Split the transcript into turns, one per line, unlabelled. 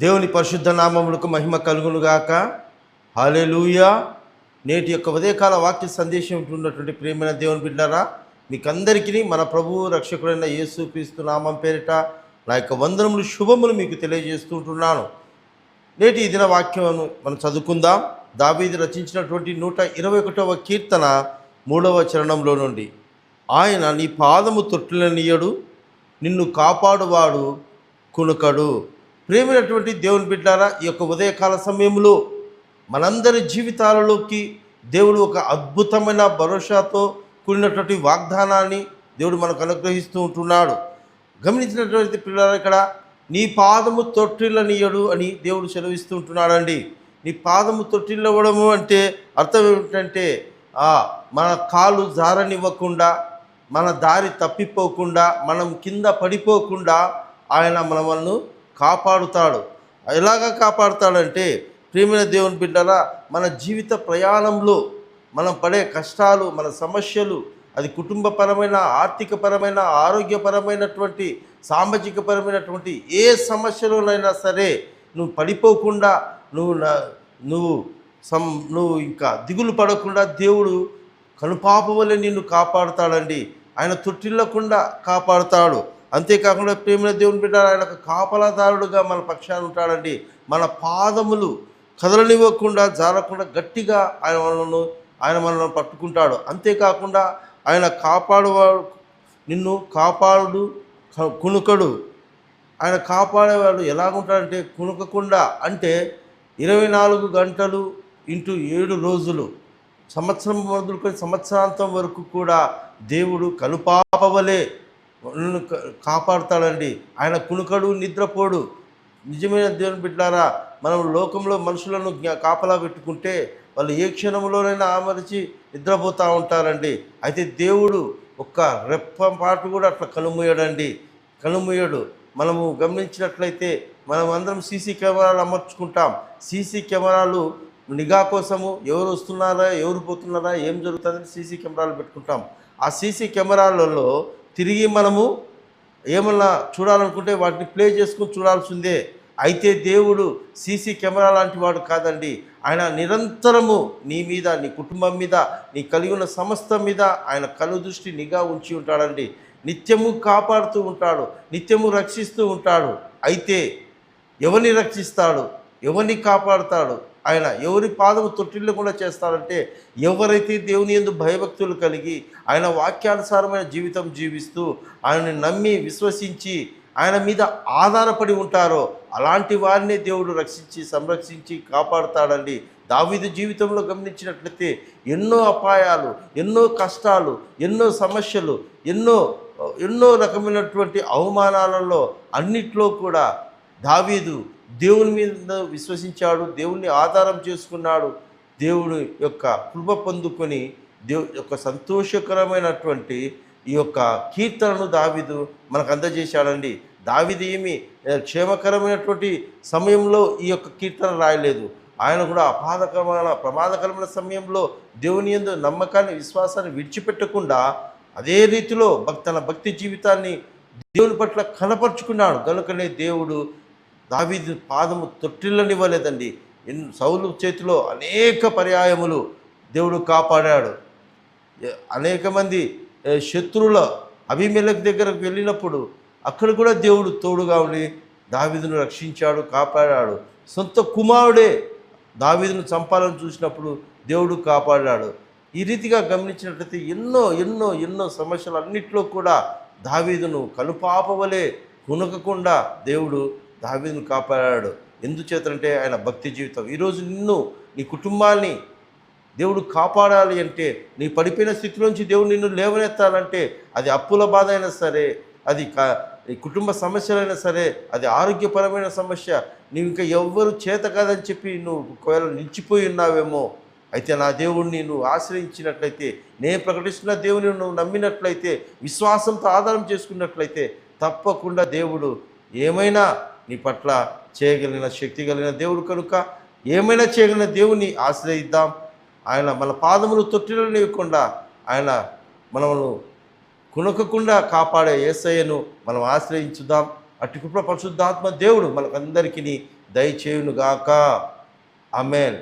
దేవుని పరిశుద్ధ నామములకు మహిమ కలుగునుగాక. హల్లెలూయా. నేటి యొక్క ఉదయకాల వాక్య సందేశం ఉంటున్నటువంటి ప్రియమైన దేవుని బిడ్డారా, మీకందరికీ మన ప్రభువు రక్షకుడైన యేసుక్రీస్తు నామం పేరిట నా యొక్క వందనములు శుభములు మీకు తెలియజేస్తుంటున్నాను. నేటి ఈ దిన వాక్యం మనం చదువుకుందాం. దావీదు రచించినటువంటి 121వ కీర్తన 3వ చరణంలో నుండి. ఆయన నీ పాదము తొట్టిల్లనియ్యడు, నిన్ను కాపాడువాడు కునుకడు. ప్రేమైనటువంటి దేవుని బిడ్డారా, ఈ యొక్క ఉదయకాల సమయంలో మనందరి జీవితాలలోకి దేవుడు ఒక అద్భుతమైన భరోసాతో కూడినటువంటి వాగ్దానాన్ని దేవుడు మనకు అనుగ్రహిస్తూ ఉంటున్నాడు. గమనించినటువంటి పిల్లలు, ఇక్కడ నీ పాదము తొట్టిల్లనియ్యడు అని దేవుడు సెలవిస్తూ ఉంటున్నాడండి. నీ పాదము తొట్టిల్లవడము అంటే అర్థం ఏమిటంటే మన కాలు జారనివ్వకుండా, మన దారి తప్పిపోకుండా, మనం కింద పడిపోకుండా ఆయన మనల్ని కాపాడుతాడు. ఎలాగా కాపాడుతాడంటే, ప్రియమైన దేవుని బిడ్డలా, మన జీవిత ప్రయాణంలో మనం పడే కష్టాలు, మన సమస్యలు, అది కుటుంబపరమైన, ఆర్థికపరమైన, ఆరోగ్యపరమైనటువంటి, సామాజికపరమైనటువంటి ఏ సమస్యలోనైనా సరే నువ్వు పడిపోకుండా, నువ్వు ఇంకా దిగులు పడకుండా దేవుడు కనుపాప వలె నిన్ను కాపాడుతాడండి. ఆయన తొట్టిల్లకుండా కాపాడుతాడు. అంతేకాకుండా ప్రేమైన దేవుని బిడ్డ, ఆయన కాపలాదారుడుగా మన పక్షాన ఉంటాడండి. మన పాదములు కదలనివ్వకుండా, జారకుండా గట్టిగా ఆయన మనల్ని పట్టుకుంటాడు. అంతేకాకుండా ఆయన కాపాడువాడు, నిన్ను కాపాడు కునుకడు. ఆయన కాపాడేవాడు ఎలాగుంటాడంటే కునుకకుండా, అంటే 24 గంటలు ఇంటూ 7 రోజులు, సంవత్సరం మొదలుకొని సంవత్సరాంతం వరకు కూడా దేవుడు కనుపాపవలే కాపాడుతాడండి. ఆయన కునుకడు, నిద్రపోడు. నిజమైన దేవుని బిడ్డారా, మనం లోకంలో మనుషులను కాపలా పెట్టుకుంటే వాళ్ళు ఏ క్షణంలోనైనా ఆమరిచి నిద్రపోతూ ఉంటారండి. అయితే దేవుడు ఒక్క రెప్పపాటు కూడా అట్లా కనుమూయడు. మనము గమనించినట్లయితే మనం అందరం సీసీ కెమెరాలు అమర్చుకుంటాం. సీసీ కెమెరాలు నిఘా కోసము ఎవరు వస్తున్నారా, ఎవరు పోతున్నారా, ఏం జరుగుతుందని సీసీ కెమెరాలు పెట్టుకుంటాం. ఆ సీసీ కెమెరాలలో తిరిగి మనము ఏమన్నా చూడాలనుకుంటే వాటిని ప్లే చేసుకుని చూడాల్సిందే. అయితే దేవుడు సీసీ కెమెరా లాంటి వాడు కాదండి. ఆయన నిరంతరము నీ మీద, నీ కుటుంబం మీద, నీ కలిగి ఉన్న సమస్తం మీద ఆయన కను దృష్టి నిఘా ఉంచి ఉంటాడండి. నిత్యము కాపాడుతూ ఉంటాడు, నిత్యము రక్షిస్తూ ఉంటాడు. అయితే ఎవరిని రక్షిస్తాడు, ఎవరిని కాపాడుతాడు, ఆయన ఎవరి పాదము తొట్టిల్లకుండా చేస్తాడంటే ఎవరైతే దేవుని యందు భయభక్తులు కలిగి ఆయన వాక్యానుసారమైన జీవితం జీవిస్తూ ఆయనని నమ్మి విశ్వసించి ఆయన మీద ఆధారపడి ఉంటారో అలాంటి వారిని దేవుడు రక్షించి సంరక్షించి కాపాడుతాడండి. దావీదు జీవితంలో గమనించినట్లయితే ఎన్నో అపాయాలు, ఎన్నో కష్టాలు, ఎన్నో సమస్యలు, ఎన్నో రకమైనటువంటి అవమానాలలో అన్నిట్లో కూడా దావీదు దేవుని మీద విశ్వసించాడు, దేవుణ్ణి ఆధారం చేసుకున్నాడు. దేవుని యొక్క కృప పొందుకొని దేవుని యొక్క సంతోషకరమైనటువంటి ఈ యొక్క కీర్తనను దావీదు మనకు అందజేశాడండి. దావీదు ఏమి క్షేమకరమైనటువంటి సమయంలో ఈ యొక్క కీర్తన రాయలేదు. ఆయన కూడా ప్రమాదకరమైన సమయంలో దేవుని యందు నమ్మకాన్ని, విశ్వాసాన్ని విడిచిపెట్టకుండా అదే రీతిలో తన భక్తి జీవితాన్ని దేవుని పట్ల కనపరుచుకున్నాడు. కనుకనే దేవుడు దావీదు పాదము తొట్టిల్లనివ్వలేదండి. సౌలు చేతిలో అనేక పర్యాయములు దేవుడు కాపాడాడు. అనేక మంది శత్రువుల అబీమెలెకు దగ్గరకు వెళ్ళినప్పుడు అక్కడ కూడా దేవుడు తోడుగా ఉండి దావీదును రక్షించాడు, కాపాడాడు. సొంత కుమారుడే దావీదును చంపాలని చూసినప్పుడు దేవుడు కాపాడాడు. ఈ రీతిగా గమనించినట్లయితే ఎన్నో సమస్యలు అన్నిట్లో కూడా దావీదును కనుపాపవలే కునకకుండా దేవుడు దావీదును కాపాడాడు. ఎందుచేతంటే ఆయన భక్తి జీవితం. ఈరోజు నీ కుటుంబాన్ని దేవుడు కాపాడాలి అంటే, నీ పడిపోయిన స్థితిలోంచి దేవుడు నిన్ను లేవనెత్తాలంటే, అది అప్పుల బాధ అయినా సరే, అది కుటుంబ సమస్యలైనా సరే, అది ఆరోగ్యపరమైన సమస్య, నీవు ఇంకా ఎవ్వరు చేత కాదని చెప్పి నువ్వు ఒకవేళ నిలిచిపోయి ఉన్నావేమో, అయితే నా దేవుడిని నువ్వు ఆశ్రయించినట్లయితే, నేను ప్రకటిస్తున్న దేవుని నువ్వు నమ్మినట్లయితే, విశ్వాసంతో ఆధారం చేసుకున్నట్లయితే తప్పకుండా దేవుడు ఏమైనా నీ పట్ల చేయగలిగిన శక్తి కలిగిన దేవుడు. కనుక ఏమైనా చేయగలిగిన దేవుని ఆశ్రయిద్దాం. ఆయన మన పాదములు తొట్టిల్లనివ్వకుండా ఆయన మనము కునకకుండా కాపాడే యేసయ్యను మనం ఆశ్రయించుదాం. అట్టి కృప పరిశుద్ధాత్మ దేవుడు మనకందరికీ దయచేయునుగాక. ఆమేన్.